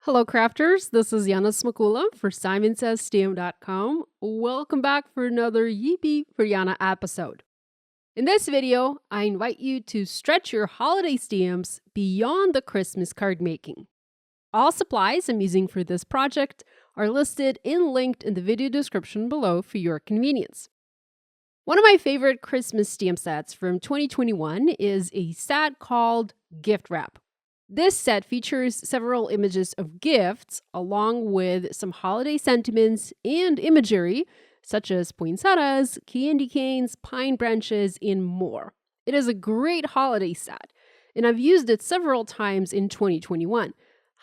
Hello crafters, this is Yana Smakula for SimonsSTM.com. Welcome back for another Yippee For Yana episode. In this video, I invite you to stretch your holiday stamps beyond the Christmas card making. All supplies I'm using for this project are listed and linked in the video description below for your convenience. One of my favorite Christmas stamp sets from 2021 is a set called Gift Wrap. This set features several images of gifts, along with some holiday sentiments and imagery, such as poinsettias, candy canes, pine branches, and more. It is a great holiday set, and I've used it several times in 2021.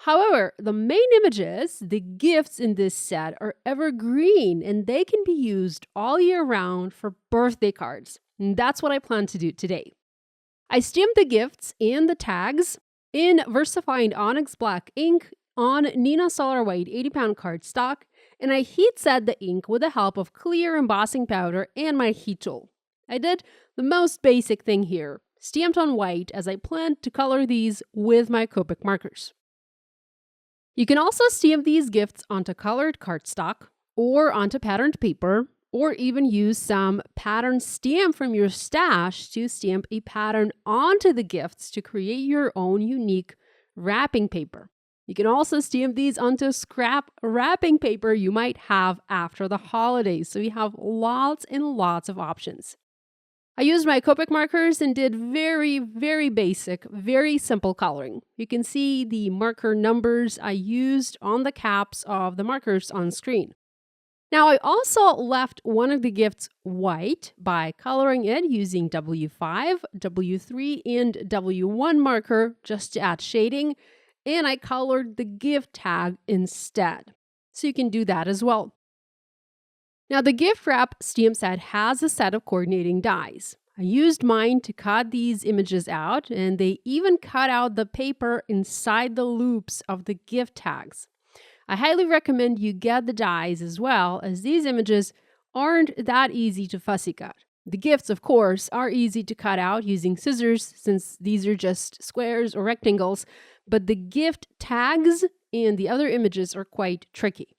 However, the main images, the gifts in this set, are evergreen, and they can be used all year round for birthday cards. And that's what I plan to do today. I stamped the gifts and the tags in versified onyx black ink on Neenah Solar White 80-pound cardstock, and I heat set the ink with the help of clear embossing powder and my heat tool. I did the most basic thing here, stamped on white, as I planned to color these with my Copic markers. You can also stamp these gifts onto colored cardstock or onto patterned paper, or even use some pattern stamp from your stash to stamp a pattern onto the gifts to create your own unique wrapping paper. You can also stamp these onto scrap wrapping paper you might have after the holidays, so you have lots and lots of options. I used my Copic markers and did very basic, very simple coloring. You can see the marker numbers I used on the caps of the markers on screen. Now, I also left one of the gifts white by coloring it using W5, W3, and W1 marker just to add shading, and I colored the gift tag instead. So you can do that as well. Now, the gift wrap stamp set has a set of coordinating dies. I used mine to cut these images out, and they even cut out the paper inside the loops of the gift tags. I highly recommend you get the dies as well, as these images aren't that easy to fussy cut. The gifts, of course, are easy to cut out using scissors, since these are just squares or rectangles, but the gift tags and the other images are quite tricky.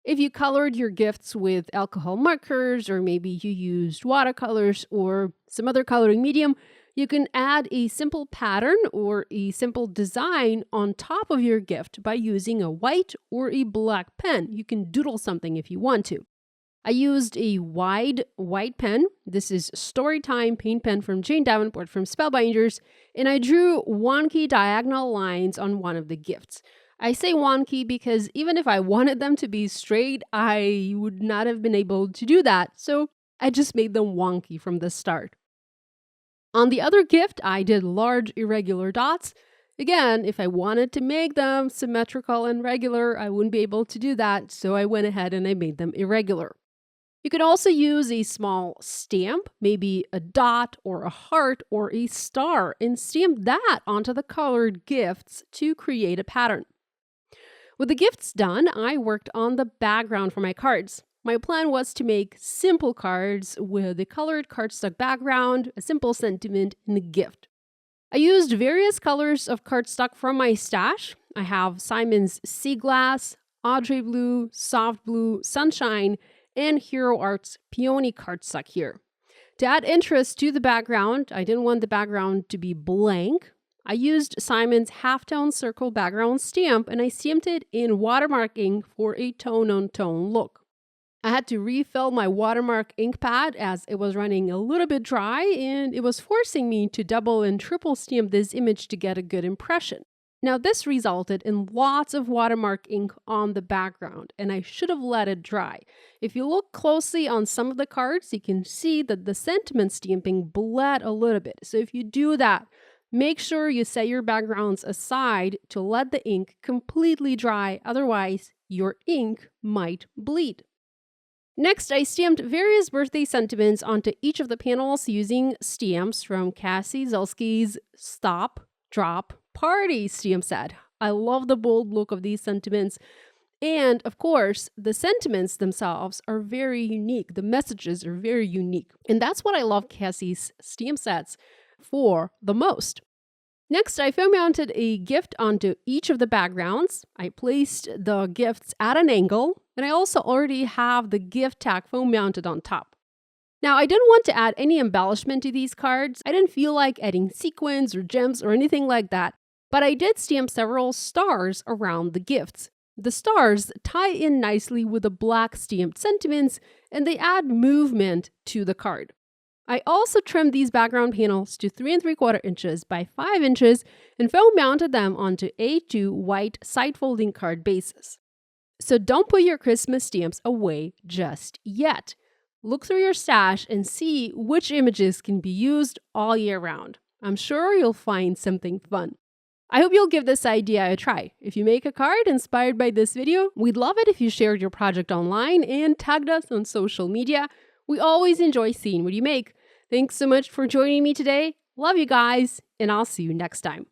If you colored your gifts with alcohol markers, or maybe you used watercolors or some other coloring medium, you can add a simple pattern or a simple design on top of your gift by using a white or a black pen. You can doodle something if you want to. I used a wide white pen. This is Storytime paint pen from Jane Davenport from Spellbinders, and I drew wonky diagonal lines on one of the gifts. I say wonky because even if I wanted them to be straight, I would not have been able to do that, so I just made them wonky from the start. On the other gift, I did large irregular dots. Again, if I wanted to make them symmetrical and regular, I wouldn't be able to do that, so I went ahead and I made them irregular. You could also use a small stamp, maybe a dot or a heart or a star, and stamp that onto the colored gifts to create a pattern. With the gifts done, I worked on the background for my cards. My plan was to make simple cards with a colored cardstock background, a simple sentiment, and a gift. I used various colors of cardstock from my stash. I have Simon's Sea Glass, Audrey Blue, Soft Blue, Sunshine, and Hero Art's Peony cardstock here. To add interest to the background, I didn't want the background to be blank. I used Simon's halftone circle background stamp, and I stamped it in watermarking for a tone-on-tone look. I had to refill my watermark ink pad as it was running a little bit dry, and it was forcing me to double and triple stamp this image to get a good impression. Now, this resulted in lots of watermark ink on the background, and I should have let it dry. If you look closely on some of the cards, you can see that the sentiment stamping bled a little bit. So if you do that, make sure you set your backgrounds aside to let the ink completely dry, otherwise your ink might bleed. Next, I stamped various birthday sentiments onto each of the panels using stamps from Cassie Zelsky's Stop, Drop, Party stamp set. I love the bold look of these sentiments. And of course, the sentiments themselves are very unique. The messages are very unique. And that's what I love Cassie's stamp sets for the most. Next, I foam mounted a gift onto each of the backgrounds. I placed the gifts at an angle, and I also already have the gift tag foam mounted on top. Now, I didn't want to add any embellishment to these cards. I didn't feel like adding sequins or gems or anything like that, but I did stamp several stars around the gifts. The stars tie in nicely with the black stamped sentiments, and they add movement to the card. I also trimmed these background panels to 3 3/4 inches by 5 inches and foam mounted them onto A2 white side folding card bases. So don't put your Christmas stamps away just yet. Look through your stash and see which images can be used all year round. I'm sure you'll find something fun. I hope you'll give this idea a try. If you make a card inspired by this video, we'd love it if you shared your project online and tagged us on social media. We always enjoy seeing what you make. Thanks so much for joining me today. Love you guys, and I'll see you next time.